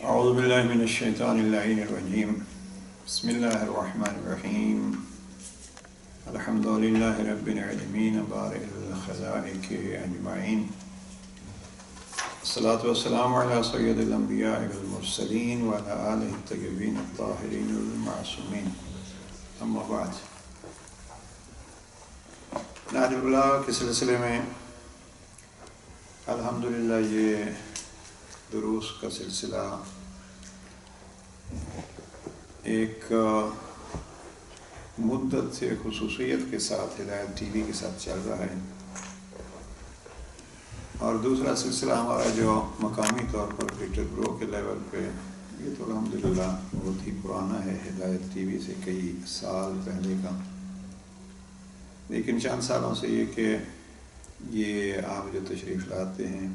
اعوذ باللہ من الشیطان اللعین الرجیم بسم اللہ الرحمن الرحیم الحمد للہ رب العالمین بارئ الخلائق اجمعین الصلاة والسلام علی سید الانبیاء والمرسلین وعلی آلہ الطیبین الطاہرین المعصومین اما بعد. نہج البلاغہ کے سلسلے میں الحمدللہ یہ دروس کا سلسلہ ایک مدت سے خصوصیت کے ساتھ ہدایت ٹی وی کے ساتھ چل رہا ہے، اور دوسرا سلسلہ ہمارا جو مقامی طور پر پیٹر برو کے لیول پہ، یہ تو الحمدللہ بہت ہی پرانا ہے، ہدایت ٹی وی سے کئی سال پہلے کا، لیکن چند سالوں سے یہ کہ یہ آپ جو تشریف لاتے ہیں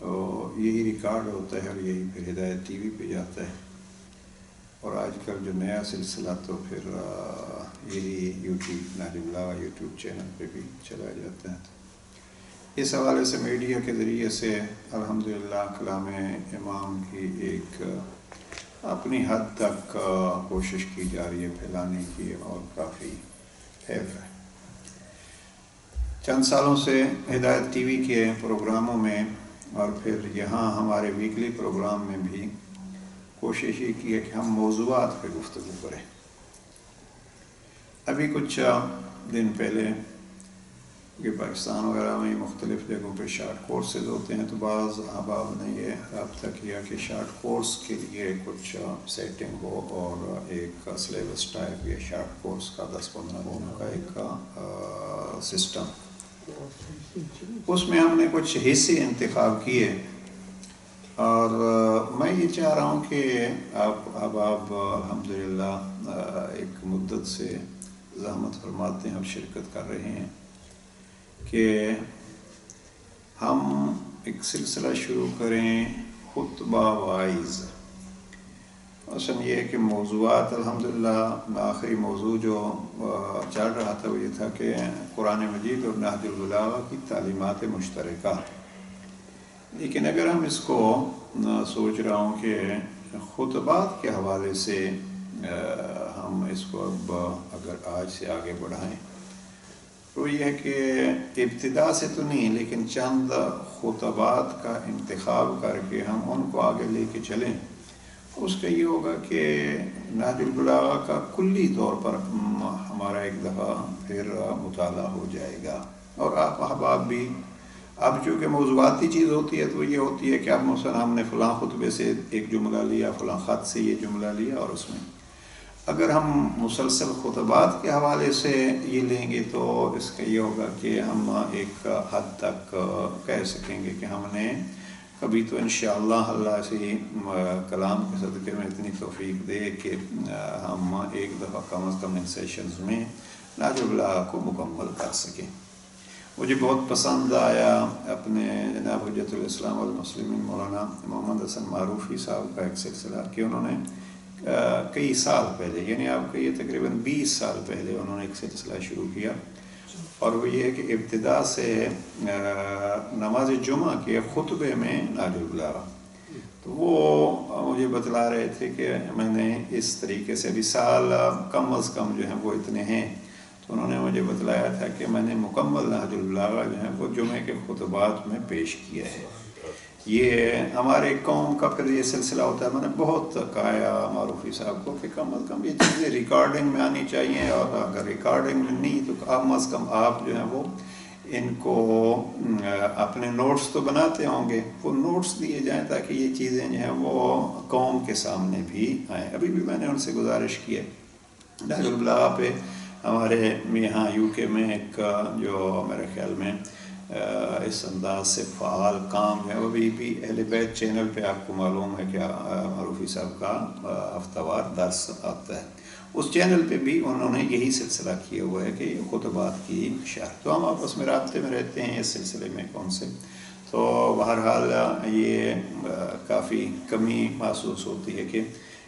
اور یہی ریکارڈ ہوتا ہے اور یہی پھر ہدایت ٹی وی پہ جاتا ہے، اور آج کل جو نیا سلسلہ تو پھر یہی یوٹیوب نہج البلاغہ یوٹیوب چینل پہ بھی چلا جاتا ہے. اس حوالے سے میڈیا کے ذریعے سے الحمدللہ کلام امام کی ایک اپنی حد تک کوشش کی جا رہی ہے پھیلانے کی، اور کافی حیف ہے. چند سالوں سے ہدایت ٹی وی کے پروگراموں میں اور پھر یہاں ہمارے ویکلی پروگرام میں بھی کوشش یہ کی ہے کہ ہم موضوعات پہ گفتگو کریں. ابھی کچھ دن پہلے کہ پاکستان وغیرہ میں مختلف جگہوں پہ شارٹ کورسز ہوتے ہیں، تو بعض احباب نے یہ رابطہ کیا کہ شارٹ کورس کے لیے کچھ سیٹنگ ہو اور ایک سلیبس ٹائپ یا شارٹ کورس کا 10-15 دنوں کا ایک سسٹم. اس میں ہم نے کچھ حصے انتخاب کیے، اور میں یہ چاہ رہا ہوں کہ آپ الحمدللہ ایک مدت سے زحمت فرماتے ہیں اور شرکت کر رہے ہیں کہ ہم ایک سلسلہ شروع کریں خطبہ وائز. اصل یہ ہے کہ موضوعات الحمدللہ آخری موضوع جو چل رہا تھا وہ یہ تھا کہ قرآن مجید اور نہج البلاغہ کی تعلیمات مشترکہ. لیکن اگر ہم اس کو سوچ رہا ہوں کہ خطبات کے حوالے سے ہم اس کو اب اگر آج سے آگے بڑھائیں تو یہ ہے کہ ابتدا سے تو نہیں، لیکن چند خطبات کا انتخاب کر کے ہم ان کو آگے لے کے چلیں. اس کا یہ ہوگا کہ نہج البلاغہ کا کلی طور پر ہمارا ایک دفعہ پھر مطالعہ ہو جائے گا. اور آپ احباب بھی، اب چونکہ موضوعاتی چیز ہوتی ہے تو یہ ہوتی ہے کہ اب مثلا ہم نے فلاں خطبے سے ایک جملہ لیا، فلاں خط سے یہ جملہ لیا، اور اس میں اگر ہم مسلسل خطبات کے حوالے سے یہ لیں گے تو اس کا یہ ہوگا کہ ہم ایک حد تک کہہ سکیں گے کہ ہم نے کبھی تو انشاءاللہ اللہ سے کلام کے صدقے میں اتنی توفیق دے کہ ہم ایک دفعہ کم از کم ان سیشنز میں نہج البلاغہ کو مکمل کر سکیں. مجھے بہت پسند آیا اپنے جناب حجت الاسلام والمسلمین مولانا محمد حسن معروفی صاحب کا ایک سلسلہ کہ انہوں نے کئی سال پہلے، یعنی آپ کہیے تقریباً 20 سال پہلے انہوں نے ایک سلسلہ شروع کیا، اور وہ یہ ہے کہ ابتدا سے نماز جمعہ کے خطبے میں نہج البلاغہ. تو وہ مجھے بتلا رہے تھے کہ میں نے اس طریقے سے ابھی سال کم از کم جو ہیں وہ اتنے ہیں، تو انہوں نے مجھے بتلایا تھا کہ میں نے مکمل نہج البلاغہ جو ہے وہ جمعے کے خطبات میں پیش کیا ہے. یہ ہمارے قوم کا پھر یہ سلسلہ ہوتا ہے. میں نے بہت کہا معروفی صاحب کو کہ کم از کم یہ چیزیں ریکارڈنگ میں آنی چاہیے، اور اگر ریکارڈنگ میں نہیں تو کم از کم آپ جو ہیں وہ ان کو اپنے نوٹس تو بناتے ہوں گے، وہ نوٹس دیے جائیں تاکہ یہ چیزیں جو ہیں وہ قوم کے سامنے بھی آئیں. ابھی بھی میں نے ان سے گزارش کی ہے. نہج البلاغہ پہ ہمارے یہاں یو کے میں ایک جو میرے خیال میں اس انداز سے فعال کام ہے، وہ بھی اہل بیت چینل پہ آپ کو معلوم ہے کہ معروفی صاحب کا ہفتہ وار درس آتا ہے. اس چینل پہ بھی انہوں نے یہی سلسلہ کیا ہوا ہے کہ یہ خطبات کی شرح. تو ہم آپس میں رابطے میں رہتے ہیں اس سلسلے میں کون سے. تو بہرحال یہ کافی کمی محسوس ہوتی ہے کہ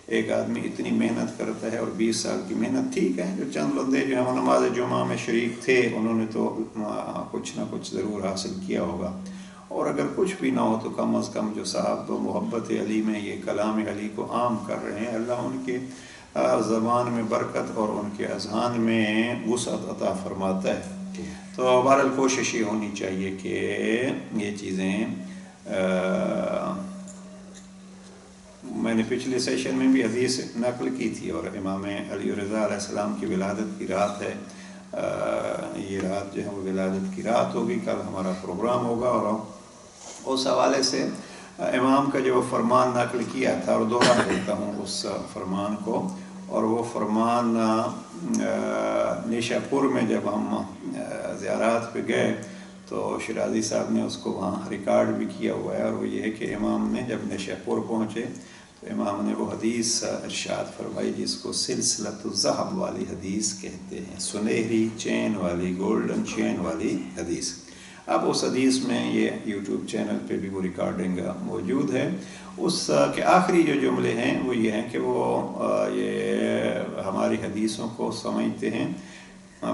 ایک آدمی اتنی محنت کرتا ہے، اور 20 سال کی محنت ٹھیک ہے، جو چند بندے جو ہیں وہ نماز جمعہ میں شریک تھے انہوں نے تو کچھ نہ کچھ ضرور حاصل کیا ہوگا، اور اگر کچھ بھی نہ ہو تو کم از کم جو صاحب محبت علی میں یہ کلام علی کو عام کر رہے ہیں، اللہ ان کے زبان میں برکت اور ان کے اذہان میں وسعت عطا فرماتا ہے۔ تو بہرحال کوشش یہ ہونی چاہیے کہ یہ چیزیں میں نے پچھلے سیشن میں بھی حدیث نقل کی تھی، اور امام علی رضا علیہ السلام کی ولادت کی رات ہے، یہ رات جو ہے وہ ولادت کی رات ہوگی، کل ہمارا پروگرام ہوگا، اور اس حوالے سے امام کا جو فرمان نقل کیا تھا، اور دوہرا دیتا ہوں اس فرمان کو، اور وہ فرمان نیشا پور میں جب ہم زیارات پہ گئے تو شرازی صاحب نے اس کو وہاں ریکارڈ بھی کیا ہوا ہے، اور وہ یہ ہے کہ امام نے جب نیشا پور پہنچے تو امام نے وہ حدیث ارشاد فرمائی جس کو سلسلۃ الذہب والی حدیث کہتے ہیں، سنہری چین والی، گولڈن چین والی حدیث۔ اب اس حدیث میں یہ یوٹیوب چینل پہ بھی وہ ریکارڈنگ موجود ہے، اس کے آخری جو جملے ہیں وہ یہ ہیں کہ وہ یہ ہماری حدیثوں کو سمجھتے ہیں،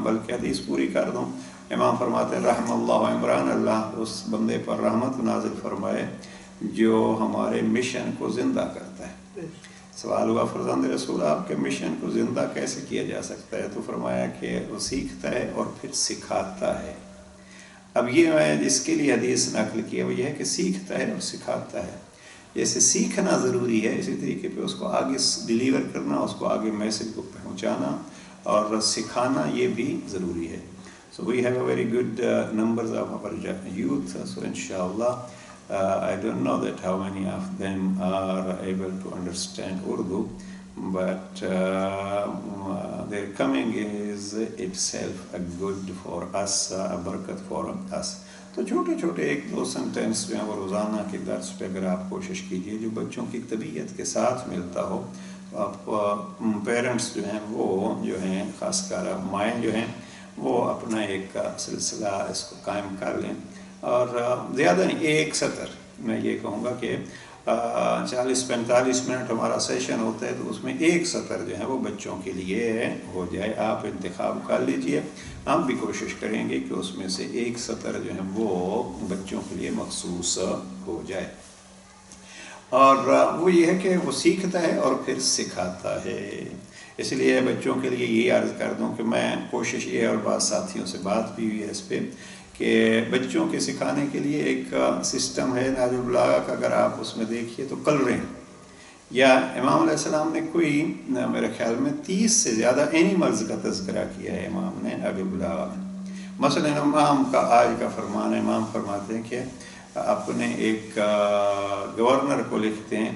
بلکہ حدیث پوری کر دوں، امام فرماتے ہیں رحم اللہ عمران، اللہ اس بندے پر رحمت نازل فرمائے جو ہمارے مشن کو زندہ کرتا ہے۔ سوال ہوا فرزند رسول آپ کے مشن کو زندہ کیسے کیا جا سکتا ہے؟ تو فرمایا کہ وہ سیکھتا ہے اور پھر سکھاتا ہے۔ اب یہ میں جس کے لیے حدیث نقل کیا وہ یہ ہے کہ سیکھتا ہے اور سکھاتا ہے۔ جیسے سیکھنا ضروری ہے، اسی طریقے پہ اس کو آگے ڈیلیور کرنا، اس کو آگے میسج کو پہنچانا اور سکھانا یہ بھی ضروری ہے۔ So we have a very good numbers of our youth, so inshallah I don't know that how many of them are able to understand Urdu, but their coming is itself a good for us, a barakat for us. تو چھوٹے چھوٹے ایک دو sentence جو ہیں وہ روزانہ کے درس پہ اگر آپ کوشش کیجئے جو بچوں کی طبیعت کے ساتھ ملتا ہو، تو آپ پیرنٹس جو ہیں وہ جو ہیں خاص کر مائیں جو ہیں وہ اپنا ایک سلسلہ اس کو قائم کر لیں، اور زیادہ نہیں، ایک سطر میں یہ کہوں گا کہ 40-45 منٹ ہمارا سیشن ہوتا ہے، تو اس میں ایک سطر جو ہے وہ بچوں کے لیے ہو جائے، آپ انتخاب کر لیجئے، ہم بھی کوشش کریں گے کہ اس میں سے ایک سطر جو ہے وہ بچوں کے لیے مخصوص ہو جائے، اور وہ یہ ہے کہ وہ سیکھتا ہے اور پھر سکھاتا ہے۔ اس لیے بچوں کے لیے یہ عرض کر دوں کہ میں کوشش یہ، اور بعض ساتھیوں سے بات بھی ہوئی ہے اس پہ، کہ بچوں کے سکھانے کے لیے ایک سسٹم ہے نہج البلاغہ کا، اگر آپ اس میں دیکھیے تو کلریں، یا امام علیہ السلام نے کوئی میرے خیال میں 30 سے زیادہ اینیملز کا تذکرہ کیا ہے امام نے نہج البلاغہ میں۔ مثلا امام کا آج کا فرمان ہے، امام فرماتے ہیں کہ اپنے ایک گورنر کو لکھتے ہیں،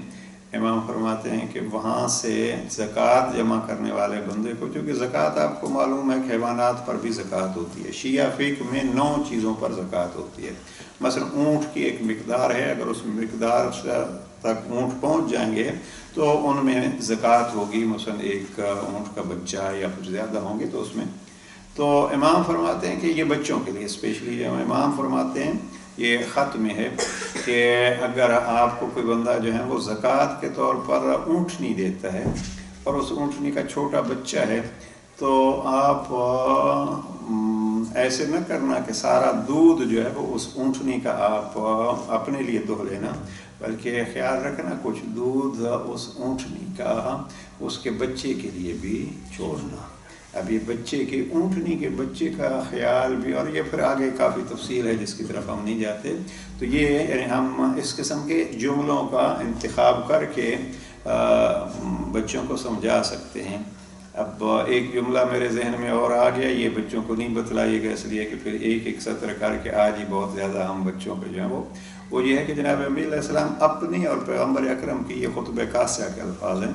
امام فرماتے ہیں کہ وہاں سے زکوٰۃ جمع کرنے والے بندے کو، چونکہ زکوٰۃ آپ کو معلوم ہے حیوانات پر بھی زکوٰۃ ہوتی ہے، شیعہ فقہ میں 9 چیزوں پر زکوٰۃ ہوتی ہے، مثلا اونٹ کی ایک مقدار ہے، اگر اس مقدار تک اونٹ پہنچ جائیں گے تو ان میں زکوٰۃ ہوگی، مثلا ایک اونٹ کا بچہ یا کچھ زیادہ ہوں گے تو اس میں، تو امام فرماتے ہیں کہ یہ بچوں کے لیے اسپیشلی، جو امام فرماتے ہیں یہ خط میں ہے کہ اگر آپ کو کوئی بندہ جو ہے وہ زکوٰۃ کے طور پر اونٹنی دیتا ہے اور اس اونٹنی کا چھوٹا بچہ ہے، تو آپ ایسے نہ کرنا کہ سارا دودھ جو ہے وہ اس اونٹنی کا آپ اپنے لیے دہہ لینا، بلکہ خیال رکھنا کچھ دودھ اس اونٹنی کا اس کے بچے کے لیے بھی چھوڑنا۔ اب یہ بچے کے اونٹنی کے بچے کا خیال بھی، اور یہ پھر آگے کافی تفصیل ہے جس کی طرف ہم نہیں جاتے، تو یہ ہم اس قسم کے جملوں کا انتخاب کر کے بچوں کو سمجھا سکتے ہیں۔ اب ایک جملہ میرے ذہن میں اور آ گیا، یہ بچوں کو نہیں بتلائیے گا اس لیے کہ پھر ایک سطر کر کے آج ہی بہت زیادہ ہم بچوں کو جو ہے وہ یہ ہے کہ جناب انبیاء علیہ السلام اپنی اور پیغمبر اکرم کی، یہ خطبہ قاسیہ کے الفاظ ہیں،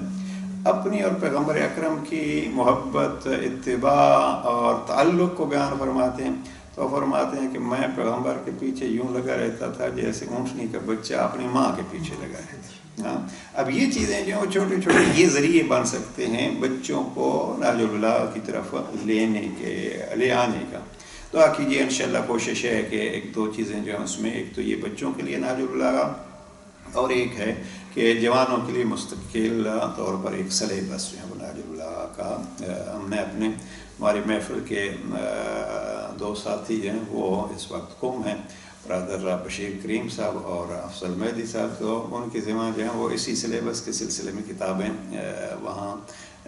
اپنی اور پیغمبر اکرم کی محبت، اتباع اور تعلق کو بیان فرماتے ہیں، تو فرماتے ہیں کہ میں پیغمبر کے پیچھے یوں لگا رہتا تھا جیسے اونٹنی کا بچہ اپنی ماں کے پیچھے لگا رہتا ہے۔ اب یہ چیزیں جو چھوٹے چھوٹے یہ ذریعے بن سکتے ہیں بچوں کو نہج البلاغہ کی طرف لے آنے کا۔ دعا کیجیے، انشاءاللہ کوشش ہے کہ ایک دو چیزیں جو ہیں اس میں، ایک تو یہ بچوں کے لیے نہج البلاغہ، اور ایک ہے کہ جوانوں کے لیے مستقل طور پر ایک سلیبس جو ہے وہ نہج البلاغہ کا ہم نے ہماری محفل کے 2 ساتھی جو ہیں وہ اس وقت قم ہیں، برادر بشیر کریم صاحب اور افضل مہدی صاحب، تو ان کے ذمہ جو ہیں وہ اسی سلیبس کے سلسلے میں کتابیں وہاں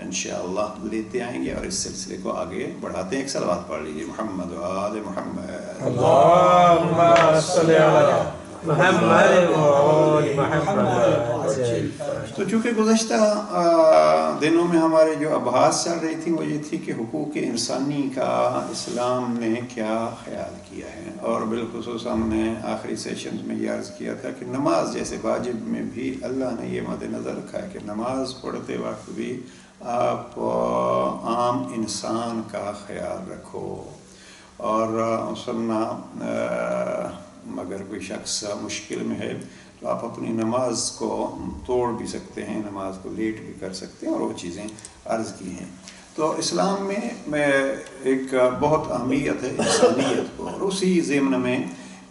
انشاءاللہ لیتے آئیں گے اور اس سلسلے کو آگے بڑھاتے ہیں. ایک صلوات پڑھ لیجیے. محمد و آل محمد اللہم صلی علی محمد و آل محمد. تو چونکہ گزشتہ دنوں میں ہمارے جو ابحاث چل رہی تھی وہ یہ تھی کہ حقوق انسانی کا اسلام نے کیا خیال کیا ہے، اور بالخصوص ہم نے آخری سیشنز میں یہ عرض کیا تھا کہ نماز جیسے واجب میں بھی اللہ نے یہ مد نظر رکھا ہے کہ نماز پڑھتے وقت بھی آپ عام انسان کا خیال رکھو، اور سننا اگر کوئی شخص مشکل میں ہے تو آپ اپنی نماز کو توڑ بھی سکتے ہیں، نماز کو لیٹ بھی کر سکتے ہیں، اور وہ چیزیں عرض کی ہیں. تو اسلام میں ایک بہت اہمیت ہے انسانیت کو، اور اسی ضمن میں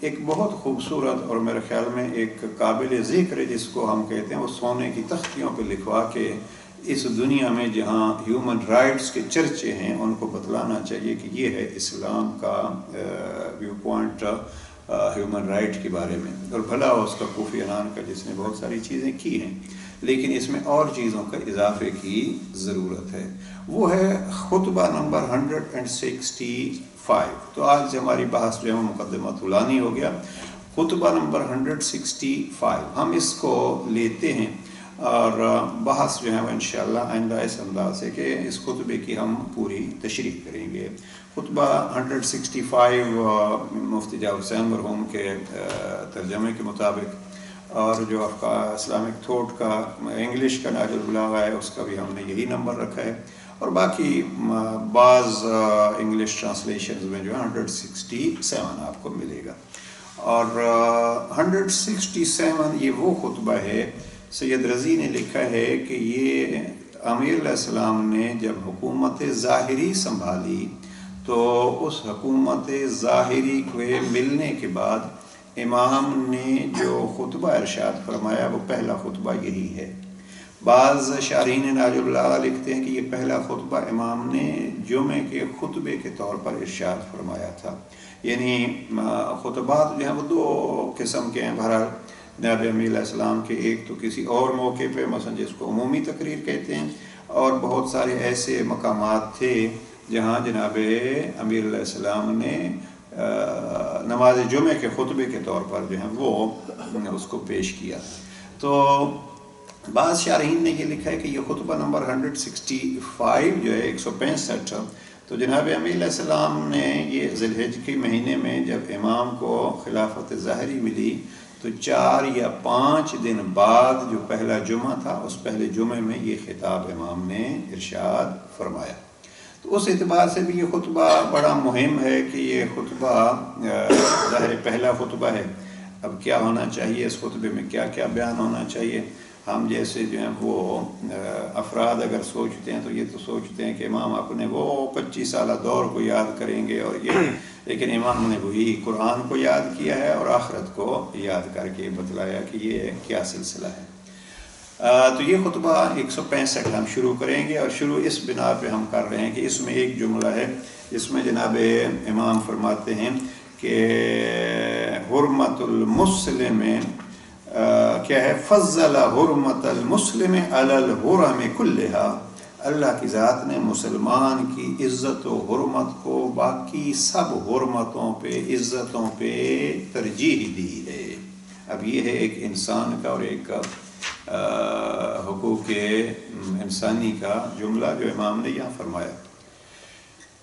ایک بہت خوبصورت اور میرے خیال میں ایک قابل ذکر جس کو ہم کہتے ہیں وہ سونے کی تختیوں پہ لکھوا کے اس دنیا میں جہاں ہیومن رائٹس کے چرچے ہیں ان کو بتلانا چاہیے کہ یہ ہے اسلام کا ویو پوائنٹ ہیومن رائٹ کے بارے میں. اور بھلا اس کا کوفی عنان کا جس نے بہت ساری چیزیں کی ہیں، لیکن اس میں اور چیزوں کا اضافے کی ضرورت ہے. وہ ہے خطبہ نمبر 165. تو آج ہماری بحث جو ہے مقدمہ طولانی ہو گیا. خطبہ نمبر 165 ہم اس کو لیتے ہیں، اور بحث جو ہے وہ انشاءاللہ آئندہ اس انداز سے کہ اس خطبے کی ہم پوری تشریح کریں گے. خطبہ 165 مفتی جعفر حسین مرحوم کے ترجمے کے مطابق، اور جو اسلامک تھوٹ کا انگلش کا نہج البلاغہ ہے اس کا بھی ہم نے یہی نمبر رکھا ہے، اور باقی بعض انگلش ٹرانسلیشنز میں جو ہے 167 آپ کو ملے گا. اور 167 یہ وہ خطبہ ہے، سید رضی نے لکھا ہے کہ یہ امیر علیہ السلام نے جب حکومت ظاہری سنبھالی تو اس حکومت ظاہری کو ملنے کے بعد امام نے جو خطبہ ارشاد فرمایا وہ پہلا خطبہ یہی ہے. بعض شارحین نہج البلاغہ لکھتے ہیں کہ یہ پہلا خطبہ امام نے جمعے کے خطبے کے طور پر ارشاد فرمایا تھا. یعنی خطبات جو ہیں وہ دو قسم کے ہیں بہرحال جناب امیر علیہ السلام کے. ایک تو کسی اور موقع پہ مثلا جس کو عمومی تقریر کہتے ہیں، اور بہت سارے ایسے مقامات تھے جہاں جناب امیر علیہ السلام نے نماز جمعے کے خطبے کے طور پر جو ہے وہ اس کو پیش کیا. تو بعض شارحین نے یہ لکھا ہے کہ یہ خطبہ نمبر 165 جو ہے 165، تو جناب امیر علیہ السلام نے یہ ذی الحجہ کے مہینے میں جب امام کو خلافت ظاہری ملی تو 4 یا 5 دن بعد جو پہلا جمعہ تھا اس پہلے جمعے میں یہ خطاب امام نے ارشاد فرمایا. تو اس اعتبار سے بھی یہ خطبہ بڑا مہم ہے کہ یہ خطبہ ظاہر پہلا خطبہ ہے. اب کیا ہونا چاہیے اس خطبے میں، کیا کیا بیان ہونا چاہیے. ہم جیسے جو ہیں وہ افراد اگر سوچتے ہیں تو یہ تو سوچتے ہیں کہ امام اپنے وہ 25 سالہ دور کو یاد کریں گے اور یہ، لیکن امام نے وہی قرآن کو یاد کیا ہے اور آخرت کو یاد کر کے بتلایا کہ یہ کیا سلسلہ ہے. تو یہ خطبہ 165 ہم شروع کریں گے، اور شروع اس بنا پہ ہم کر رہے ہیں کہ اس میں ایک جملہ ہے جس میں جناب امام فرماتے ہیں کہ حرمت المسلم کیا ہے، فضل حرمت المسلم علی الحرم کلہا. اللہ کی ذات نے مسلمان کی عزت و حرمت کو باقی سب حرمتوں پہ، عزتوں پہ ترجیح دی ہے. اب یہ ہے ایک انسان کا اور ایک حقوق انسانی کا جملہ جو امام نے یہاں فرمایا.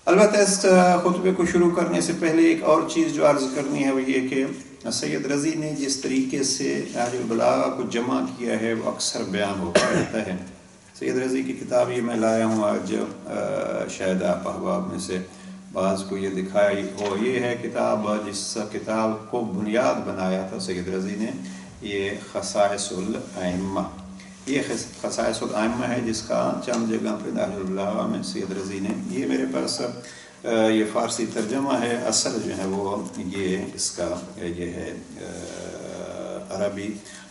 البتہ اس خطبے کو شروع کرنے سے پہلے ایک اور چیز جو عرض کرنی ہے وہ یہ کہ سید رضی نے جس طریقے سے نہج البلاغہ کو جمع کیا ہے وہ اکثر بیان ہوتا رہتا ہے. سید رضی کی کتاب یہ میں لایا ہوں آج، شاید آپ احباب میں سے بعض کو یہ دکھائی ہو. یہ ہے کتاب جس کتاب کو بنیاد بنایا تھا سید رضی نے، یہ خصائص الائمہ. یہ خصائص الائمہ ہے جس کا چند جگہ پہ نہج البلاغہ میں سید رضی نے، یہ میرے پاس یہ فارسی ترجمہ ہے، اثر جو ہے وہ یہ اس کا یہ ہے عربی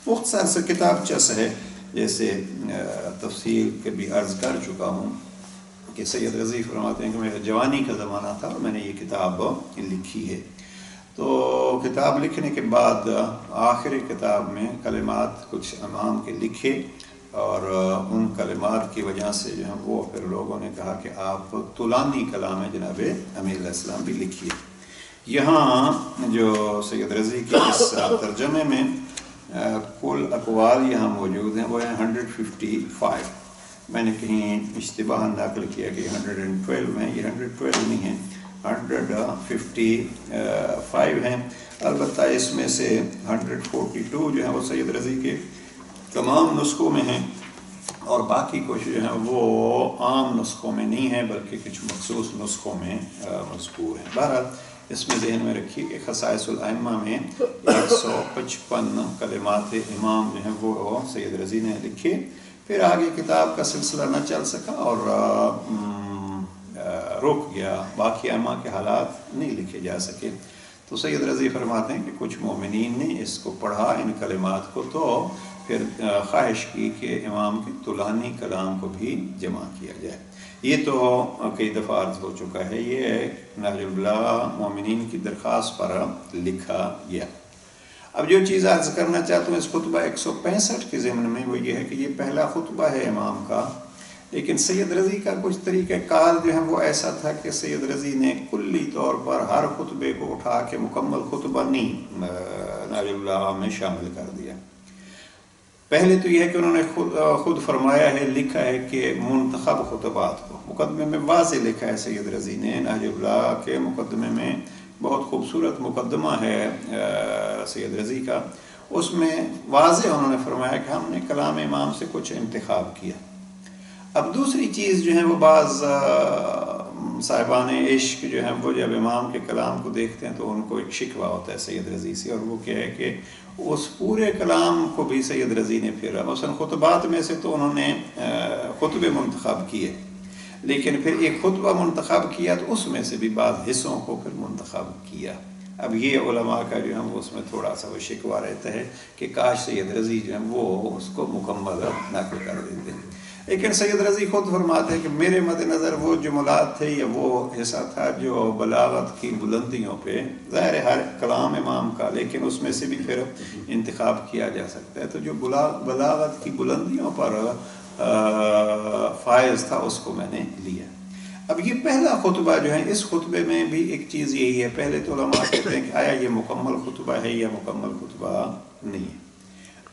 مختصر سے کتاب چس ہے. جیسے تفصیل کے بھی عرض کر چکا ہوں کہ سید رضی فرماتے ہیں کہ میرے جوانی کا زمانہ تھا اور میں نے یہ کتاب لکھی ہے. تو کتاب لکھنے کے بعد آخری کتاب میں کلمات کچھ امام کے لکھے، اور ان کلمات کی وجہ سے جو ہے وہ پھر لوگوں نے کہا کہ آپ طولانی کلام جناب امیر علیہ السلام بھی لکھیے۔ یہاں جو سید رضی کے اس ترجمے میں کل اقوال یہاں موجود ہیں وہ ہیں 155۔ میں نے کہیں اشتباہ نقل کیا کہ 112 ہیں، یہ 112 نہیں ہیں، 155 ہیں۔ البتہ اس میں سے 142 جو ہیں وہ سید رضی کے تمام نسخوں میں ہیں، اور باقی کچھ جو ہیں وہ عام نسخوں میں نہیں ہیں بلکہ کچھ مخصوص نسخوں میں مذکور ہیں۔ بہرحال اس میں ذہن میں رکھیے کہ خصائص الائمہ میں 155 کلمات امام جو ہیں وہ سید رضی نے لکھے۔ پھر آگے کتاب کا سلسلہ نہ چل سکا اور رک گیا، باقی ائمہ کے حالات نہیں لکھے جا سکے، تو سید رضی فرماتے ہیں کہ کچھ مومنین نے اس کو پڑھا ان کلمات کو، تو پھر خواہش کی کہ امام کے طولانی کلام کو بھی جمع کیا جائے۔ یہ تو کئی دفعہ عرض ہو چکا ہے، یہ نہج البلاغہ مومنین کی درخواست پر لکھا گیا۔ اب جو چیز عرض کرنا چاہتا ہوں اس خطبہ 165 کے ضمن میں وہ یہ ہے کہ یہ پہلا خطبہ ہے امام کا، لیکن سید رضی کا کچھ طریقہ کار جو ہے وہ ایسا تھا کہ سید رضی نے کلی طور پر ہر خطبے کو اٹھا کے مکمل خطبہ نہیں نہج البلاغہ میں شامل کر دیا۔ پہلے تو یہ ہے کہ انہوں نے خود فرمایا ہے، لکھا ہے کہ منتخب خطبات کو مقدمے میں واضح لکھا ہے سید رضی نے۔ نہج البلاغہ کے مقدمے میں بہت خوبصورت مقدمہ ہے سید رضی کا، اس میں واضح انہوں نے فرمایا کہ ہم نے کلام امام سے کچھ انتخاب کیا۔ اب دوسری چیز جو ہے وہ بعض صاحبان عشق جو ہیں وہ جب امام کے کلام کو دیکھتے ہیں تو ان کو ایک شکوہ ہوتا ہے سید رضی سے، اور وہ کیا ہے کہ اس پورے کلام کو بھی سید رضی نے پھر مثلا خطبات میں سے تو انہوں نے خطبے منتخب کیے، لیکن پھر ایک خطبہ منتخب کیا تو اس میں سے بھی بعض حصوں کو پھر منتخب کیا۔ اب یہ علماء کا جو ہے وہ اس میں تھوڑا سا وہ شکوہ رہتا ہے کہ کاش سید رضی جو ہے وہ اس کو مکمل نقل کر دیتے ہیں، لیکن سید رضی خود فرماتے ہیں کہ میرے مد نظر وہ جملات تھے یا وہ حصہ تھا جو بلاغت کی بلندیوں پہ، ظاہر ہے ہر کلام امام کا، لیکن اس میں سے بھی پھر انتخاب کیا جا سکتا ہے، تو جو بلاغت کی بلندیوں پر فائز تھا اس کو میں نے لیا۔ اب یہ پہلا خطبہ جو ہے اس خطبے میں بھی ایک چیز یہی ہے، پہلے تو علماء کہتے ہیں کہ آیا یہ مکمل خطبہ ہے یا مکمل خطبہ نہیں ہے۔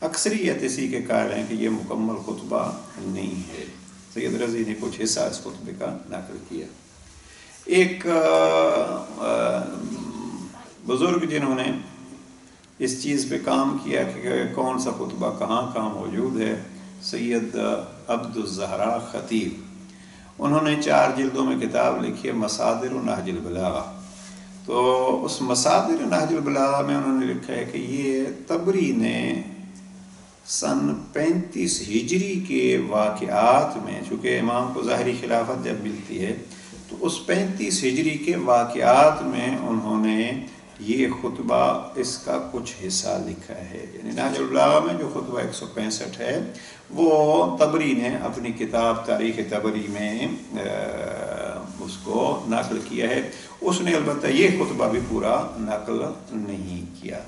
اکثریت اسی کے قائل ہیں کہ یہ مکمل خطبہ نہیں ہے، سید رضی نے کچھ حصہ اس خطبے کا نقل کیا۔ ایک بزرگ جنہوں نے اس چیز پہ کام کیا کہ کون سا خطبہ کہاں کہاں موجود ہے، سید عبد الزہرا خطیب، انہوں نے 4 جلدوں میں کتاب لکھی ہے مصادر نہج البلاغہ۔ تو اس مصادر نہج البلاغہ میں انہوں نے لکھا ہے کہ یہ طبری نے سن 35 ہجری کے واقعات میں، چونکہ امام کو ظاہری خلافت جب ملتی ہے تو اس 35 ہجری کے واقعات میں انہوں نے یہ خطبہ اس کا کچھ حصہ لکھا ہے، یعنی نہج البلاغہ میں جو خطبہ 165 ہے وہ طبری نے اپنی کتاب تاریخ طبری میں اس کو نقل کیا ہے، اس نے البتہ یہ خطبہ بھی پورا نقل نہیں کیا۔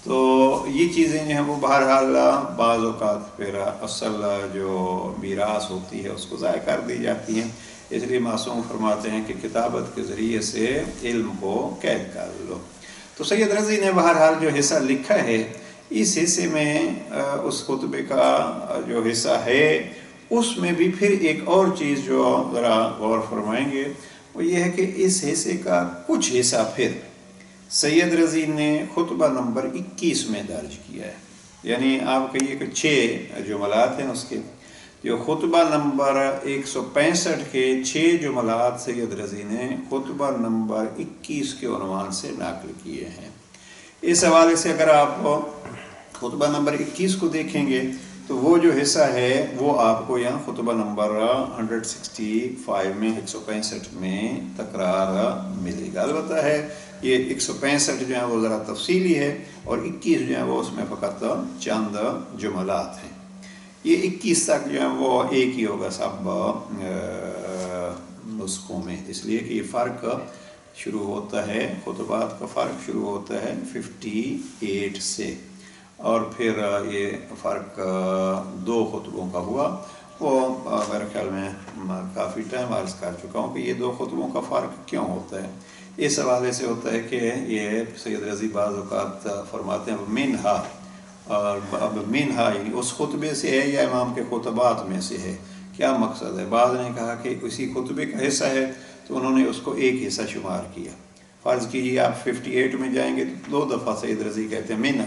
تو یہ چیزیں جو ہیں وہ بہرحال بعض اوقات پھر اصل جو میراث ہوتی ہے اس کو ضائع کر دی جاتی ہیں، اس لیے معصوم فرماتے ہیں کہ کتابت کے ذریعے سے علم کو قید کر لو۔ تو سید رضی نے بہرحال جو حصہ لکھا ہے اس حصے میں اس خطبے کا جو حصہ ہے اس میں بھی پھر ایک اور چیز جو ذرا غور فرمائیں گے وہ یہ ہے کہ اس حصے کا کچھ حصہ پھر سید رضی نے خطبہ نمبر 21 میں درج کیا ہے، یعنی آپ کہیے کہ 6 جملات ہیں اس کے، جو خطبہ نمبر 165 کے 6 جملات سید رضی نے خطبہ نمبر 21 کے عنوان سے نقل کیے ہیں۔ اس حوالے سے اگر آپ خطبہ نمبر 21 کو دیکھیں گے تو وہ جو حصہ ہے وہ آپ کو یہاں خطبہ نمبر 165 میں 165 میں تکرار ملے گا۔ البتہ ہے یہ 165 جو ہے وہ ذرا تفصیلی ہے اور 21 جو ہے وہ اس میں فقط چند جملات ہیں۔ یہ 21 تک جو ہے وہ ایک ہی ہوگا سب نسخوں میں، اس لیے کہ یہ فرق شروع ہوتا ہے، خطبات کا فرق شروع ہوتا ہے 58 سے، اور پھر یہ فرق 2 خطبوں کا ہوا۔ وہ میرے خیال میں کافی ٹائم عرض کر چکا ہوں کہ یہ 2 خطبوں کا فرق کیوں ہوتا ہے۔ اس حوالے سے ہوتا ہے کہ یہ سید رضی بعض اوقات فرماتے ہیں منہا، اور اب منہا یعنی اس خطبے سے ہے یا امام کے خطبات میں سے ہے، کیا مقصد ہے؟ بعض نے کہا کہ اسی خطبے کا حصہ ہے تو انہوں نے اس کو ایک حصہ شمار کیا۔ فرض کیجیے آپ 58 میں جائیں گے تو 2 دفعہ سید رضی کہتے ہیں منہا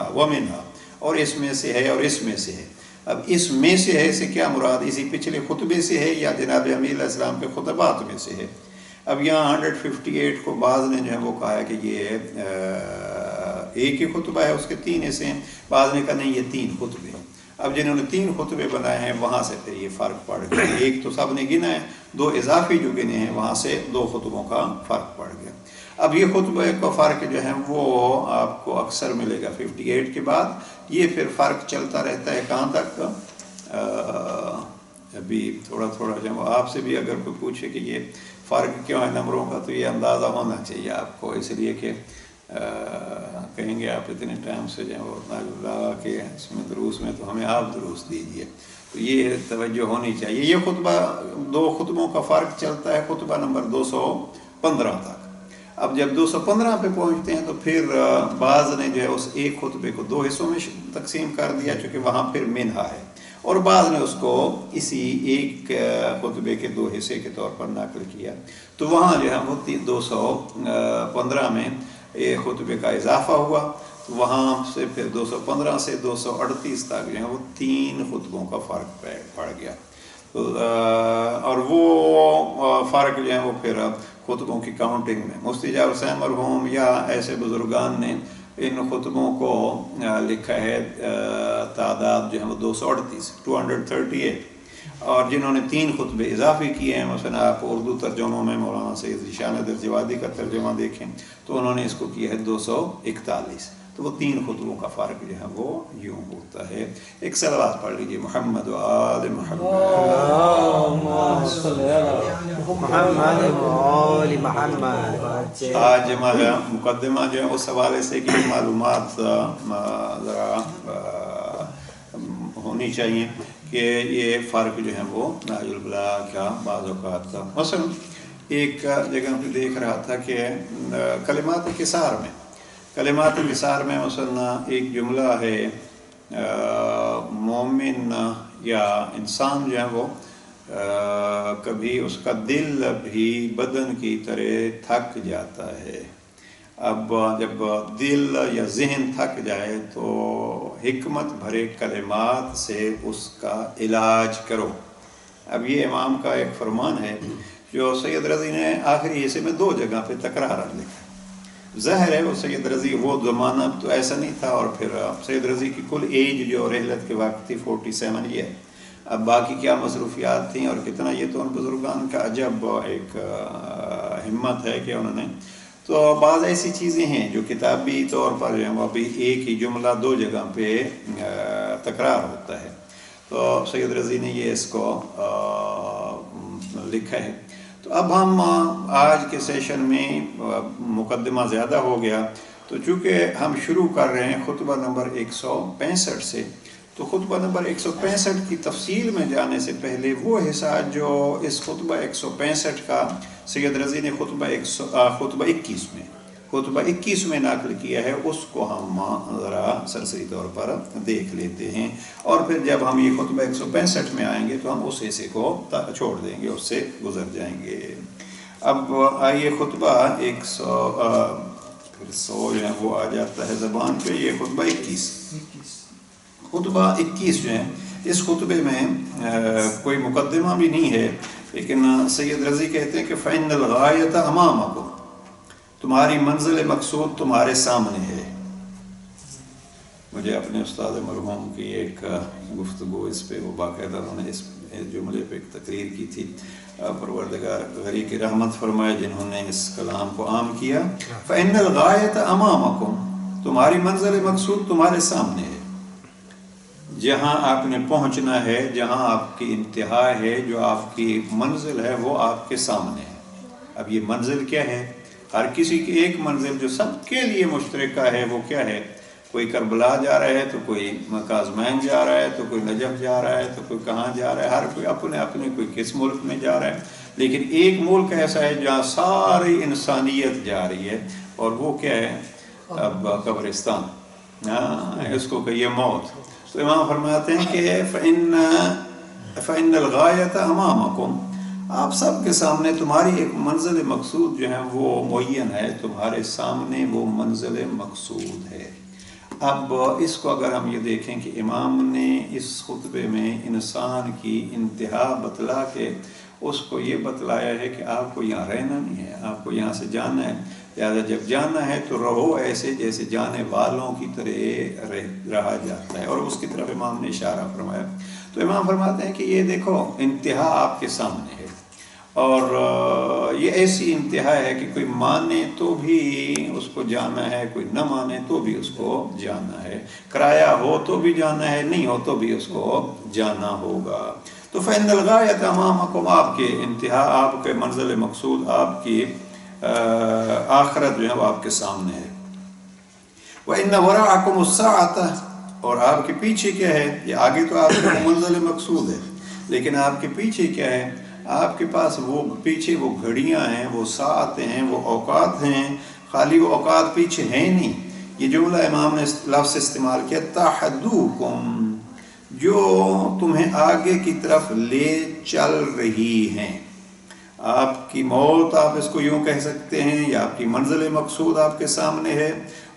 و منہا، اور اس میں سے ہے اور اس میں سے ہے۔ اب اس میں سے ہے سے کیا مراد؟ اسی پچھلے خطبے سے ہے یا جناب امیر علیہ السلام کے خطبات میں سے ہے؟ اب یہاں 158 کو بعض نے جو ہے وہ کہا ہے کہ یہ ایک ہی خطبہ ہے، اس کے 3 حصے ہیں، بعض نے کہا نہیں یہ 3 خطبے ہیں۔ اب جنہوں نے 3 خطبے بنائے ہیں وہاں سے پھر یہ فرق پڑ گیا، ایک تو سب نے گنا ہے، 2 اضافی جو گنے ہیں وہاں سے 2 خطبوں کا فرق پڑ گیا۔ اب یہ خطبہ کا فرق جو ہے وہ آپ کو اکثر ملے گا 58 کے بعد، یہ پھر فرق چلتا رہتا ہے کہاں تک؟ ابھی تھوڑا جو آپ سے بھی اگر کوئی پوچھے کہ یہ فرق کیوں ہے نمبروں کا تو یہ اندازہ ہونا چاہیے آپ کو، اس لیے کہ کہیں گے آپ اتنے ٹائم سے جو کہ اس میں دروس میں تو ہمیں آپ دروس دیجیے، تو یہ توجہ ہونی چاہیے۔ یہ خطبہ 2 خطبوں کا فرق چلتا ہے خطبہ نمبر 215 تک۔ اب جب 215 پہ پہنچتے ہیں تو پھر بعض نے جو ہے اس ایک خطبے کو 2 حصوں میں تقسیم کر دیا چونکہ وہاں پھر منہا ہے، اور بعض نے اس کو اسی ایک خطبے کے 2 حصے کے طور پر نقل کیا، تو وہاں جو ہے وہ 215 میں ایک خطبے کا اضافہ ہوا، تو وہاں سے پھر 215 سے 238 تک جو ہے وہ 3 خطبوں کا فرق پڑ گیا، اور وہ فرق جو ہے وہ پھر خطبوں کی کاؤنٹنگ میں مفتی جعفر حسین مرحوم یا ایسے بزرگان نے ان خطبوں کو لکھا ہے تعداد جو ہے وہ 238، اور جنہوں نے 3 خطبے اضافی کیے ہیں، مثلا آپ اردو ترجموں میں مولانا سید ذیشان درجوادی کا ترجمہ دیکھیں تو انہوں نے اس کو کیا ہے 241، تو وہ 3 خطبوں کا فرق جو ہے وہ یوں ہوتا ہے۔ ایک صلوات پڑھ لیجیے، محمد و آل محمد، آج ہمارا مقدمہ جو ہے اس حوالے سے کہ معلومات ذرا ہونی چاہیے کہ یہ فرق جو ہے وہ نہج البلاغہ کا بعض اوقات کا، مثلا ایک جگہ پہ دیکھ رہا تھا کہ کلمات انکسار میں مثلا ایک جملہ ہے مومن یا انسان جو ہے وہ کبھی اس کا دل بھی بدن کی طرح تھک جاتا ہے۔ اب جب دل یا ذہن تھک جائے تو حکمت بھرے کلمات سے اس کا علاج کرو۔ اب یہ امام کا ایک فرمان ہے جو سید رضی نے آخری حصے میں 2 جگہ پہ تکرار لکھا۔ ظاہر ہے وہ سید رضی وہ زمانہ تو ایسا نہیں تھا، اور پھر سید رضی کی کل ایج جو رحلت کے وقت تھی 47 یہ ہے، اب باقی کیا مصروفیات تھیں اور کتنا، یہ تو ان بزرگان کا عجب ایک ہمت ہے کہ انہوں نے، تو بعض ایسی چیزیں ہیں جو کتابی طور پر جو ہے وہ ابھی ایک ہی جملہ 2 جگہ پہ تکرار ہوتا ہے، تو سید رضی نے یہ اس کو لکھا ہے۔ تو اب ہم آج کے سیشن میں مقدمہ زیادہ ہو گیا، تو چونکہ ہم شروع کر رہے ہیں خطبہ نمبر 165 سے، تو خطبہ نمبر 165 کی تفصیل میں جانے سے پہلے وہ حصہ جو اس خطبہ 165 کا سید رضی نے خطبہ 21 میں نقل کیا ہے، اس کو ہم ذرا سرسری طور پر دیکھ لیتے ہیں، اور پھر جب ہم یہ خطبہ 165 میں آئیں گے تو ہم اس حصے کو چھوڑ دیں گے، اس سے گزر جائیں گے۔ اب آئیے خطبہ 100 جو ہے وہ آ جاتا ہے زبان پہ، یہ خطبہ 21 جو ہے، اس خطبے میں کوئی مقدمہ بھی نہیں ہے، لیکن سید رضی کہتے ہیں کہ فَإِنَّ الْغَایَةَ أَمَامَكُمْ، تمہاری منزل مقصود تمہارے سامنے ہے۔ مجھے اپنے استاد مرحوم کی ایک گفتگو اس پہ، وہ باقاعدہ انہوں نے اس جملے پہ ایک تقریر کی تھی، پروردگار غری کی رحمت فرمائے جنہوں نے اس کلام کو عام کیا۔ فَإِنَّ الْغَایَةَ أَمَامَكُمْ، تمہاری منزل مقصود تمہارے سامنے ہے، جہاں آپ نے پہنچنا ہے، جہاں آپ کی انتہا ہے، جو آپ کی منزل ہے وہ آپ کے سامنے ہے۔ اب یہ منزل کیا ہے؟ ہر کسی کی ایک منزل جو سب کے لیے مشترکہ ہے وہ کیا ہے؟ کوئی کربلا جا رہا ہے تو کوئی کاظمین جا رہا ہے تو کوئی نجف جا رہا ہے تو کوئی کہاں جا رہا ہے، ہر کوئی اپنے اپنے کوئی کس ملک میں جا رہا ہے، لیکن ایک ملک ایسا ہے جہاں ساری انسانیت جا رہی ہے، اور وہ کیا ہے؟ اب قبرستان، اس کو کہیے موت۔ تو امام فرماتے ہیں کہ فَإِنَّ الْغَایَةَ أَمَامَكُمْ، آپ سب کے سامنے تمہاری ایک منزل مقصود جو ہے وہ معین ہے، تمہارے سامنے وہ منزل مقصود ہے۔ اب اس کو اگر ہم یہ دیکھیں کہ امام نے اس خطبے میں انسان کی انتہا بتلا کے اس کو یہ بتلایا ہے کہ آپ کو یہاں رہنا نہیں ہے، آپ کو یہاں سے جانا ہے، لہٰذا جب جانا ہے تو رہو ایسے جیسے جانے والوں کی طرح رہا جاتا ہے، اور اس کی طرف امام نے اشارہ فرمایا۔ تو امام فرماتے ہیں کہ یہ دیکھو انتہا آپ کے سامنے ہے، اور یہ ایسی انتہا ہے کہ کوئی مانے تو بھی اس کو جانا ہے، کوئی نہ مانے تو بھی اس کو جانا ہے، کرایہ ہو تو بھی جانا ہے، نہیں ہو تو بھی اس کو جانا ہوگا۔ تو فَإِنَّ الْغَایَةَ أَمَامَكُمْ، آپ کے انتہا، آپ کے منزل مقصود، آپ کی آخرت جو ہے وہ آپ کے سامنے ہے۔ وَإِنَّ وَرَاءَكُمُ السَّاعَةَ، اور آپ کے پیچھے کیا ہے؟ یہ آگے تو آپ کا منزل مقصود ہے، لیکن آپ کے پیچھے کیا ہے؟ آپ کے پاس وہ پیچھے وہ گھڑیاں ہیں، وہ ساعتیں ہیں، وہ اوقات ہیں، خالی وہ اوقات پیچھے ہیں نہیں۔ یہ جملہ امام نے لفظ استعمال کیا تحدوکم، جو تمہیں آگے کی طرف لے چل رہی ہیں۔ آپ کی موت، آپ اس کو یوں کہہ سکتے ہیں، یا آپ کی منزل مقصود آپ کے سامنے ہے،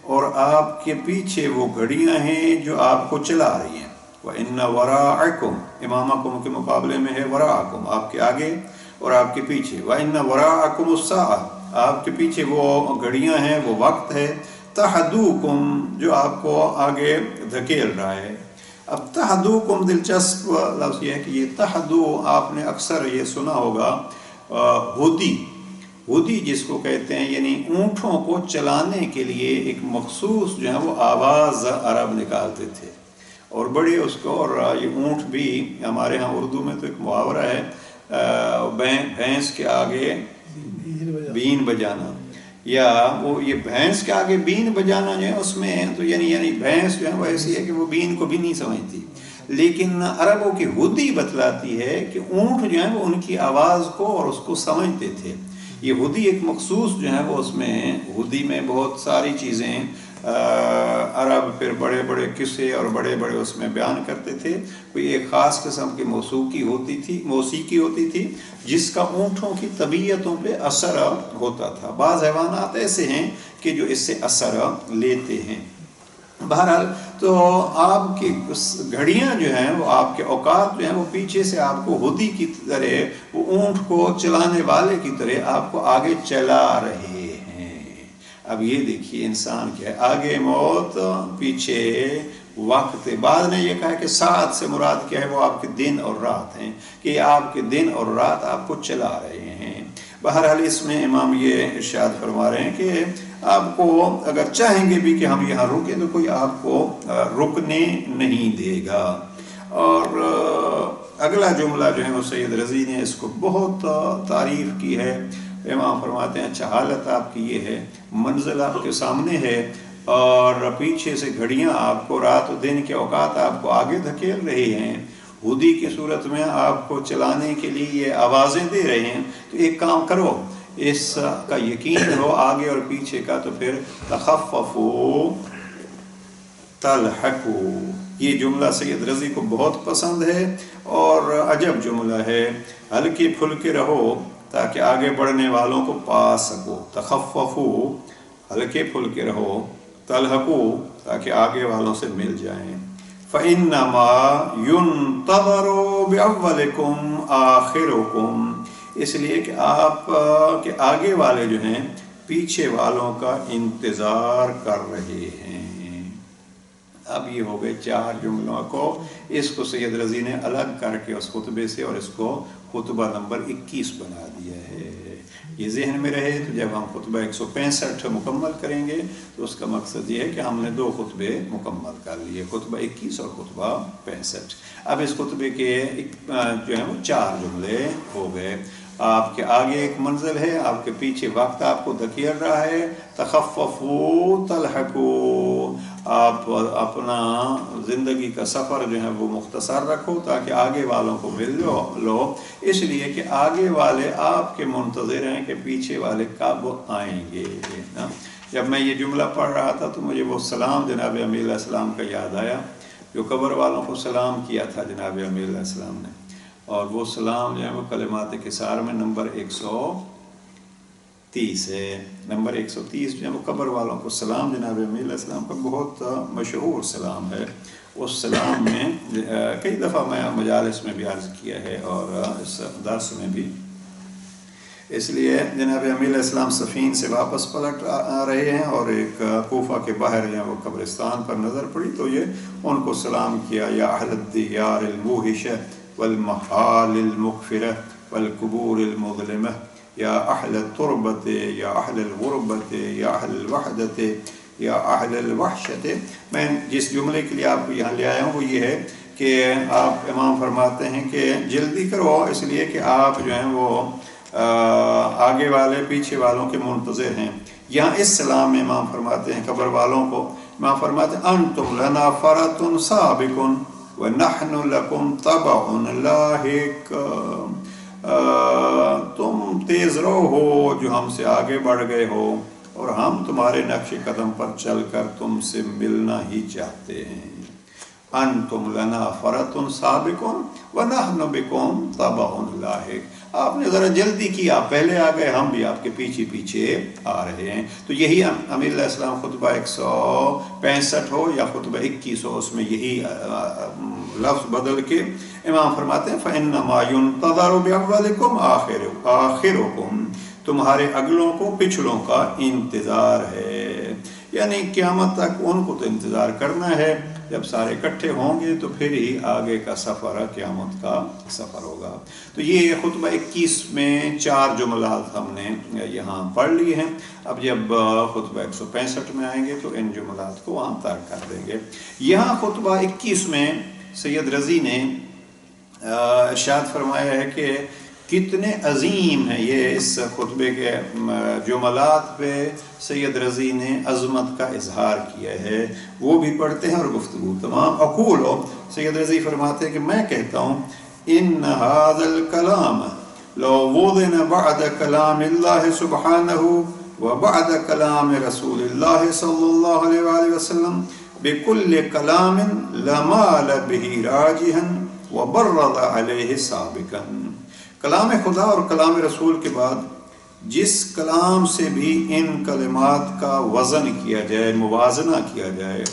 اور آپ کے پیچھے وہ گھڑیاں ہیں جو آپ کو چلا رہی ہیں۔ وَإِنَّ وَرَاءَكُمْ، امامکم کے مقابلے میں ہے وراءکم، آپ کے آگے اور آپ کے پیچھے۔ وَإِنَّ وَرَاءَكُمُ السَّاعَةَ، آپ کے پیچھے وہ گھڑیاں ہیں، وہ وقت ہے، تحدوکم، جو آپ کو آگے دھکیل رہا ہے۔ اب تحدوکم، دلچسپ لفظ یہ ہے کہ یہ تحدو آپ نے اکثر یہ سنا ہوگا، ہودی جس کو کہتے ہیں، یعنی اونٹوں کو چلانے کے لیے ایک مخصوص جو ہے وہ آواز عرب نکالتے تھے، اور بڑے اس کو، اور یہ اونٹ بھی ہمارے ہاں اردو میں تو ایک محاورہ ہے، بھینس کے آگے بین بجانا، یا وہ یہ بھینس کے آگے بین بجانا جو ہے اس میں تو یعنی بھینس جو ہے وہ ایسی ہے کہ وہ بین کو بھی نہیں سمجھتی، لیکن عربوں کی ہودی بتلاتی ہے کہ اونٹ جو ہیں وہ ان کی آواز کو اور اس کو سمجھتے تھے۔ یہ ہودی ایک مخصوص جو ہے وہ اس میں، ہودی میں بہت ساری چیزیں عرب پھر بڑے بڑے قصے اور بڑے بڑے اس میں بیان کرتے تھے۔ کوئی ایک خاص قسم کی موسیقی ہوتی تھی جس کا اونٹوں کی طبیعتوں پہ اثر ہوتا تھا۔ بعض حیوانات ایسے ہیں کہ جو اس سے اثر لیتے ہیں۔ بہرحال تو آپ کی گھڑیاں جو ہیں وہ، آپ کے اوقات جو ہیں وہ پیچھے سے آپ کو ہودی کی طرح، وہ اونٹ کو چلانے والے کی طرح آپ کو آگے چلا رہے ہیں۔ اب یہ دیکھیے انسان کیا ہے، آگے موت، پیچھے وقت۔ بعد نے یہ کہا کہ ساعت سے مراد کیا ہے؟ وہ آپ کے دن اور رات ہیں، کہ آپ کے دن اور رات آپ کو چلا رہے ہیں۔ بہرحال اس میں امام یہ ارشاد فرما رہے ہیں کہ آپ کو اگر چاہیں گے بھی کہ ہم یہاں رکیں تو کوئی آپ کو رکنے نہیں دے گا۔ اور اگلا جملہ جو ہے وہ سید رضی نے اس کو بہت تعریف کی ہے۔ امام فرماتے ہیں اچھا، حالت آپ کی یہ ہے، منزل آپ کے سامنے ہے، اور پیچھے سے گھڑیاں آپ کو رات و دن کے اوقات آپ کو آگے دھکیل رہی ہیں، ہودی کی صورت میں آپ کو چلانے کے لیے یہ آوازیں دے رہے ہیں۔ تو ایک کام کرو، اس کا یقین ہو آگے اور پیچھے کا، تو پھر تخففوا تلحقوا، یہ جملہ سید رضی کو بہت پسند ہے اور عجب جملہ ہے۔ ہلکے پھلکے رہو تاکہ آگے بڑھنے والوں کو پا سکو، تخففوا، ہلکے پھلکے رہو، تلحقوا، تاکہ آگے والوں سے مل جائیں۔ فَإِنَّمَا يُنْتَظَرُ بِأَوَّلِكُمْ آخِرُكُمْ، اس لیے کہ آپ کے آگے والے جو ہیں پیچھے والوں کا انتظار کر رہے ہیں۔ اب یہ ہو گئے 4 جملوں کو، اس کو سید رضی نے الگ کر کے اس خطبے سے اور اس کو خطبہ نمبر 21 بنا دیا ہے۔ یہ ذہن میں رہے تو جب ہم خطبہ 165 مکمل کریں گے تو اس کا مقصد یہ ہے کہ ہم نے 2 خطبے مکمل کر لیے، خطبہ 21 اور خطبہ 65۔ اب اس خطبے کے جو ہیں وہ 4 جملے ہو گئے، آپ کے آگے ایک منزل ہے، آپ کے پیچھے وقت آپ کو دھکیل رہا ہے. تخففوا تلحقوا، آپ اپنا زندگی کا سفر جو ہے وہ مختصر رکھو تاکہ آگے والوں کو مل لو، اس لیے کہ آگے والے آپ کے منتظر ہیں کہ پیچھے والے کب آئیں گے. جب میں یہ جملہ پڑھ رہا تھا تو مجھے وہ سلام جناب امیر علیہ السلام کا یاد آیا جو قبر والوں کو سلام کیا تھا جناب امیر علیہ السلام نے. اور وہ سلام جو ہے وہ کلمات کثار میں نمبر 130 ہے. نمبر 130 جو ہے وہ قبر والوں کو سلام جناب امیر علیہ السلام کا بہت مشہور سلام ہے. اس سلام میں کئی دفعہ میں مجالس میں بھی عرض کیا ہے اور اس درس میں بھی. اس لیے جناب امیر علیہ السلام سفین سے واپس پلٹ رہے ہیں اور ایک کوفہ کے باہر جو ہے وہ قبرستان پر نظر پڑی تو یہ ان کو سلام کیا. یا اہل الدیار الموحشہ والمحال المغفرہ والقبور المظلمہ یا اہل التربت یا اہل الغربت یا اہل الوحدت یا اہل الوحشت. میں جس جملے کے لیے آپ کو یہاں لے آیا ہوں وہ یہ ہے کہ آپ امام فرماتے ہیں کہ جلدی کرو، اس لیے کہ آپ جو ہیں وہ آگے والے پیچھے والوں کے منتظر ہیں. یہاں اس سلام میں امام فرماتے ہیں قبر والوں کو، امام فرماتے ہیں انتم لنا فرط سابق ونحن لکم تبع لاحق. تم تیز رو ہو جو ہم سے آگے بڑھ گئے ہو اور ہم تمہارے نقش قدم پر چل کر تم سے ملنا ہی چاہتے ہیں. انتم لنا فرط سابق ونحن بکم تبع لاحق. آپ نے ذرا جلدی کی، آپ پہلے آ گئے، ہم بھی آپ کے پیچھے پیچھے آ رہے ہیں. تو یہی امیر علیہ السلام خطبہ 165 ہو یا خطبہ 21 ہو، اس میں یہی لفظ بدل کے امام فرماتے ہیں فَإِنَّمَا يُنْتَظَرُ بِأَوَّلِكُمْ آخِرُكُمْ، تمہارے اگلوں کو پچھلوں کا انتظار ہے. یعنی قیامت تک ان کو تو انتظار کرنا ہے، جب سارے اکٹھے ہوں گے تو پھر ہی آگے کا سفر قیامت کا سفر ہوگا. تو یہ خطبہ 21 میں 4 جملات ہم نے یہاں پڑھ لی ہیں. اب جب خطبہ 165 میں آئیں گے تو ان جملات کو وہاں ترک کر دیں گے. یہاں خطبہ 21 میں سید رضی نے ارشاد فرمایا ہے کہ کتنے عظیم ہیں یہ. اس خطبے کے جملات پہ سید رضی نے عظمت کا اظہار کیا ہے، وہ بھی پڑھتے ہیں اور گفتگو تمام. اقول ہو، سید رضی فرماتے ہیں کہ میں کہتا ہوں ان هذا الكلام لو وضع بعد كلام الله سبحانه وبعد كلام رسول الله صلى الله عليه وآله وسلم بكل كلام لمال به راجحا وبرد عليه سابقا. کلام خدا اور کلام رسول کے بعد جس کلام سے بھی ان کلمات کا وزن کیا جائے، موازنہ کیا جائے،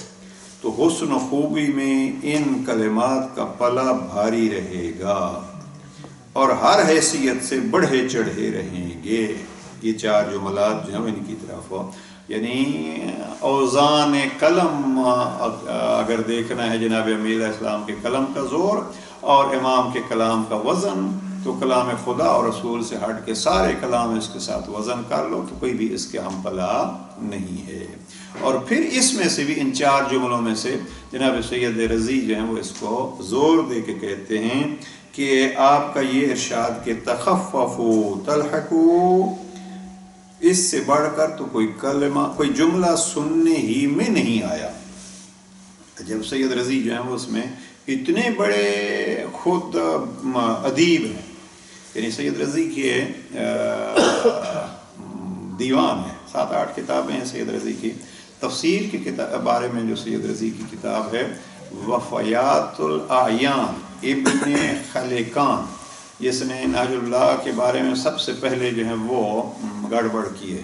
تو حسن و خوبی میں ان کلمات کا پلہ بھاری رہے گا اور ہر حیثیت سے بڑھے چڑھے رہیں گے. یہ 4 جملات جو ہیں ان کی طرف یعنی اوزان قلم اگر دیکھنا ہے جناب امیر علیہ السلام کے قلم کا زور اور امام کے کلام کا وزن، تو کلام خدا اور رسول سے ہٹ کے سارے کلام اس کے ساتھ وزن کر لو تو کوئی بھی اس کے ہم پلہ نہیں ہے. اور پھر اس میں سے بھی ان 4 جملوں میں سے جناب سید رضی جو ہیں وہ اس کو زور دے کے کہتے ہیں کہ آپ کا یہ ارشاد کہ تخففوا تلحقوا، اس سے بڑھ کر تو کوئی کلمہ کوئی جملہ سننے ہی میں نہیں آیا. جب سید رضی جو ہیں وہ اس میں اتنے بڑے خود ادیب ہیں، یعنی سید رضی کے دیوان ہیں، 7-8 کتابیں ہیں سید رضی کی. تفسیر کے بارے میں جو سید رضی کی کتاب ہے وفیات الاعیان ابن خلقان، جس نے نہج اللہ کے بارے میں سب سے پہلے جو ہے وہ گڑبڑ کی ہے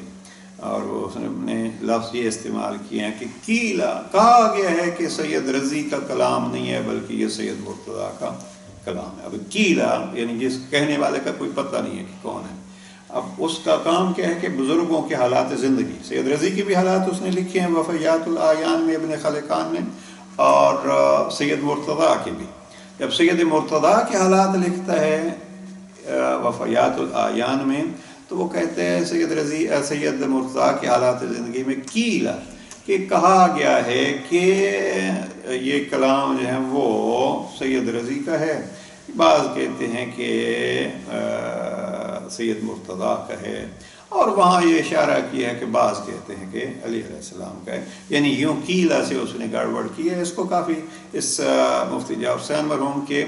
اور وہ اس نے لفظ یہ استعمال کیے ہیں کہ کہا گیا ہے کہ سید رضی کا کلام نہیں ہے بلکہ یہ سید مرتضیٰ کا کلام ہے. اب کیلا یعنی جس کہنے والے کا کوئی پتہ نہیں ہے کہ کون ہے. اب اس کا کام کیا ہے کہ بزرگوں کے حالات زندگی، سید رضی کی بھی حالات اس نے لکھے ہیں وفیات الاعیان میں ابن خلقان نے، اور سید مرتضیٰ کے بھی. جب سید مرتضیٰ کے حالات لکھتا ہے وفیات الاعیان میں تو وہ کہتے ہیں سید مرتضیٰ کے حالات زندگی میں کیلا کہ کہا گیا ہے کہ یہ کلام جو ہے وہ سید رضی کا ہے. بعض کہتے ہیں کہ سید مرتضیٰ کا ہے، اور وہاں یہ اشارہ کیا ہے کہ بعض کہتے ہیں کہ علی علیہ السلام کا ہے، یعنی یوں قیلہ سے اس نے گڑبڑ کی ہے۔ اس کو کافی اس مفتی جعفر حسین مرحوم کے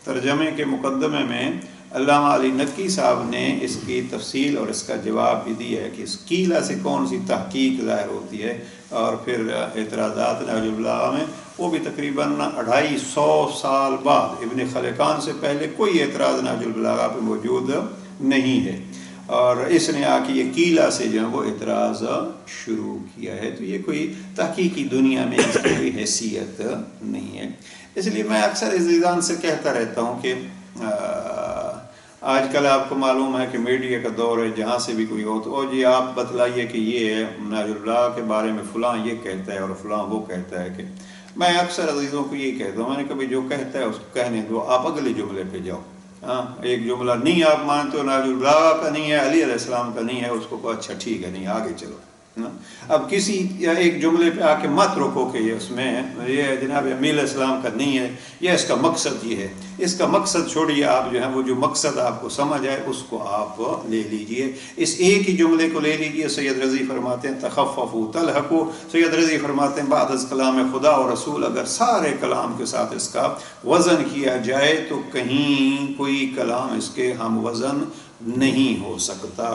ترجمے کے مقدمے میں علامہ علی نقی صاحب نے اس کی تفصیل اور اس کا جواب بھی دیا ہے کہ اس قیلہ سے کون سی تحقیق ظاہر ہوتی ہے، اور پھر اعتراضات نہج البلاغہ میں وہ بھی تقریباً 250 سال بعد، ابن خلقان سے پہلے کوئی اعتراض نہج البلاغہ پہ موجود نہیں ہے، اور اس نے آ کے یہ قیلہ سے جو ہے وہ اعتراض شروع کیا ہے، تو یہ کوئی تحقیقی دنیا میں اس کی کوئی حیثیت نہیں ہے۔ اس لیے میں اکثر عزیزان سے کہتا رہتا ہوں کہ آج کل آپ کو معلوم ہے کہ میڈیا کا دور ہے، جہاں سے بھی کوئی ہو تو او جی آپ بتلائیے کہ یہ نہج البلاغہ کے بارے میں فلاں یہ کہتا ہے اور فلاں وہ کہتا ہے، کہ میں اکثر عزیزوں کو یہ کہتا ہوں، میں نے کبھی جو کہتا ہے اس کو کہنے دو، آپ اگلے جملے پہ جاؤ۔ ہاں، ایک جملہ نہیں آپ مانتے ہو نہج البلاغہ کا نہیں ہے، علی علیہ السلام کا نہیں ہے، اس کو اچھا ٹھیک ہے، نہیں آگے چلو۔ اب کسی ایک جملے پہ آ کے مت روکو کہ یہ اس میں یہ جناب امیر علیہ السلام کا نہیں ہے، یا اس کا مقصد یہ ہے، اس کا مقصد چھوڑیے، آپ جو ہے وہ جو مقصد آپ کو سمجھ آئے اس کو آپ لے لیجئے، اس ایک ہی جملے کو لے لیجئے۔ سید رضی فرماتے ہیں تخففوا تلحقوا، سید رضی فرماتے ہیں بعد از کلام خدا و رسول اگر سارے کلام کے ساتھ اس کا وزن کیا جائے تو کہیں کوئی کلام اس کے ہم وزن نہیں ہو سکتا۔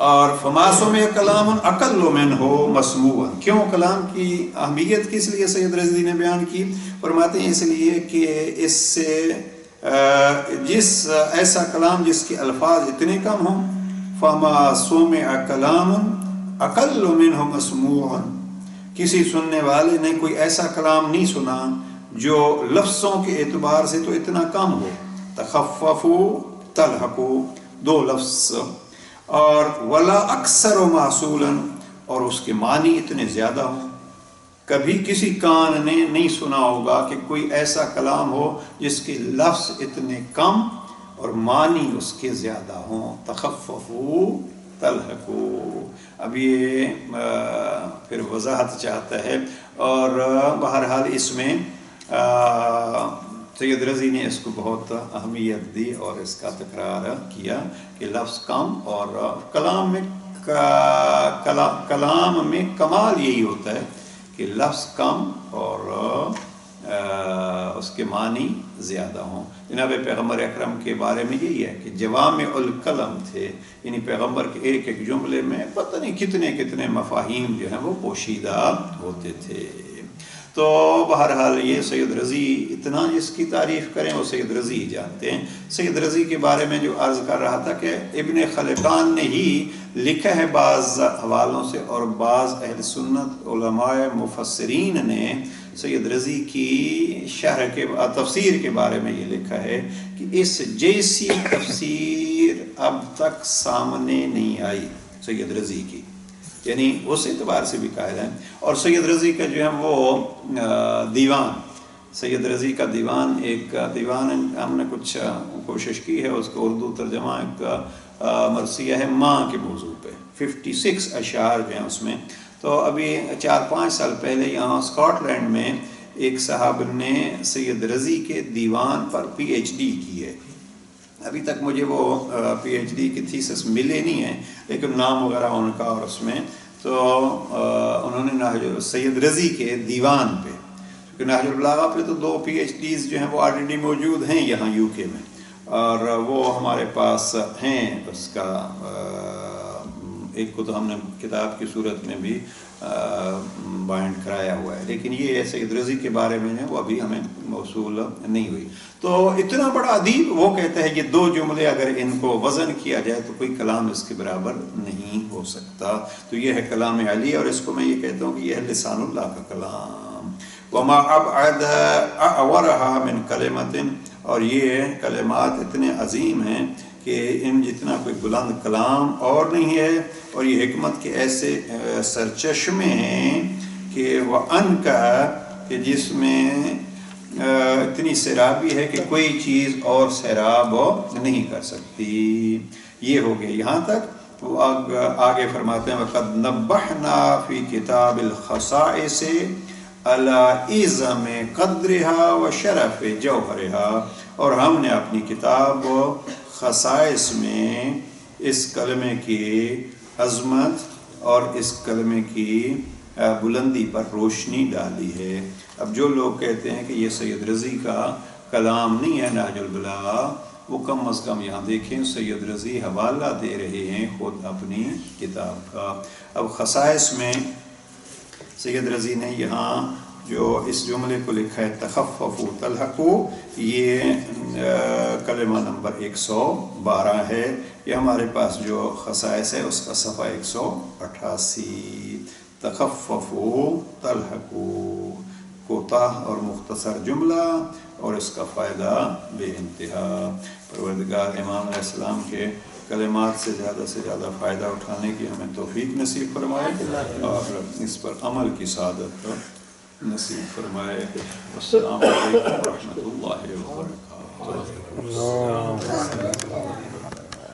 اور فماسو میں کلام اقل منہ مسموعا، کیوں کلام کی اہمیت کس لیے سید رضی نے بیان کی؟ فرماتے ہیں اس لیے کہ اس سے ایسا کلام جس کے الفاظ اتنے کم ہوں، فما سمع کلام اقل منہ مسموعا، کسی سننے والے نے کوئی ایسا کلام نہیں سنا جو لفظوں کے اعتبار سے تو اتنا کم ہو۔ تخففوا تلحقوا، دو لفظ، اور ولا اکثر و معصولا، اور اس کے معنی اتنے زیادہ ہوں۔ کبھی کسی کان نے نہیں سنا ہوگا کہ کوئی ایسا کلام ہو جس کے لفظ اتنے کم اور معنی اس کے زیادہ ہوں۔ تخففوا تلحقوا، اب یہ پھر وضاحت چاہتا ہے، اور بہرحال اس میں سید رضی نے اس کو بہت اہمیت دی اور اس کا تکرار کیا کہ لفظ کم، اور کلام میں کمال یہی ہوتا ہے کہ لفظ کم اور اس کے معنی زیادہ ہوں۔ جناب پیغمبر اکرم کے بارے میں یہی ہے کہ جوامع الکلم تھے، یعنی پیغمبر کے ایک ایک جملے میں پتہ نہیں کتنے کتنے مفاہیم جو ہیں وہ پوشیدہ ہوتے تھے۔ تو بہرحال یہ سید رضی اتنا جس کی تعریف کریں وہ سید رضی ہی جانتے ہیں۔ سید رضی کے بارے میں جو عرض کر رہا تھا کہ ابن خلقان نے ہی لکھا ہے بعض حوالوں سے، اور بعض اہل سنت علماء مفسرین نے سید رضی کی شرح کے تفسیر کے بارے میں یہ لکھا ہے کہ اس جیسی تفسیر اب تک سامنے نہیں آئی سید رضی کی، یعنی اس اعتبار سے بھی قائل ہیں۔ اور سید رضی کا جو ہے وہ دیوان، سید رضی کا دیوان، ایک دیوان ہم نے کچھ کوشش کی ہے اس کو اردو ترجمہ، ایک مرثیہ ہے ماں کے موضوع پہ، 56 اشعار جو ہیں اس میں۔ تو ابھی 4-5 سال پہلے یہاں اسکاٹ لینڈ میں ایک صاحب نے سید رضی کے دیوان پر پی ایچ ڈی کی ہے، ابھی تک مجھے وہ پی ایچ ڈی کی تھیسس ملے نہیں ہیں، لیکن نام وغیرہ ان کا، اور اس میں تو انہوں نے سید رضی کے دیوان پہ، کیونکہ نہج البلاغہ پہ تو 2 پی ایچ ڈیز جو ہیں وہ آلریڈی موجود ہیں یہاں یو کے میں، اور وہ ہمارے پاس ہیں، اس کا ایک کو تو ہم نے کتاب کی صورت میں بھی بائنڈ کرایا ہوا ہے، لیکن یہ سید رضی کے بارے میں وہ ابھی ہمیں موصول نہیں ہوئی۔ تو اتنا بڑا ادیب، وہ کہتا ہے یہ 2 جملے اگر ان کو وزن کیا جائے تو کوئی کلام اس کے برابر نہیں ہو سکتا۔ تو یہ ہے کلام علی، اور اس کو میں یہ کہتا ہوں کہ یہ ہے لسان اللہ کا کلام۔ وما ابعد اعورها من کلمۃ، اور یہ کلمات اتنے عظیم ہیں کہ ان جتنا کوئی بلند کلام اور نہیں ہے، اور یہ حکمت کے ایسے سرچشمے ہیں کہ وہ ان کا کہ جس میں اتنی سیرابی ہے کہ کوئی چیز اور سیراب نہیں کر سکتی۔ یہ ہو گیا یہاں تک، وہ آگے فرماتے ہیں وَقَدْ نَبَّحْنَا فِي كِتَابِ الْخَصَائِصِ عَلَىٰ عِظَمِ قَدْرِهَا وَشَرَفِ جَوْهَرِهَا، اور ہم نے اپنی کتاب خصائص میں اس کلمے کی عظمت اور اس کلمے کی بلندی پر روشنی ڈالی ہے۔ اب جو لوگ کہتے ہیں کہ یہ سید رضی کا کلام نہیں ہے نہج البلاغہ، وہ کم از کم یہاں دیکھیں سید رضی حوالہ دے رہے ہیں خود اپنی کتاب کا۔ اب خصائص میں سید رضی نے یہاں جو اس جملے کو لکھا ہے تخففوا تلحقوا، یہ کلمہ نمبر 112 ہے۔ یہ ہمارے پاس جو خصائص ہے اس کا صفحہ 188۔ تخففوا تلحقوا، کوتاہ اور مختصر جملہ اور اس کا فائدہ بے انتہا۔ پروردگار امام علیہ السلام کے کلمات سے زیادہ فائدہ اٹھانے کی ہمیں توفیق نصیب فرمائے اور اس پر عمل کی سعادت نصیب فرمائے۔ السلام علیکم ورحمۃ اللہ وبرکاتہ۔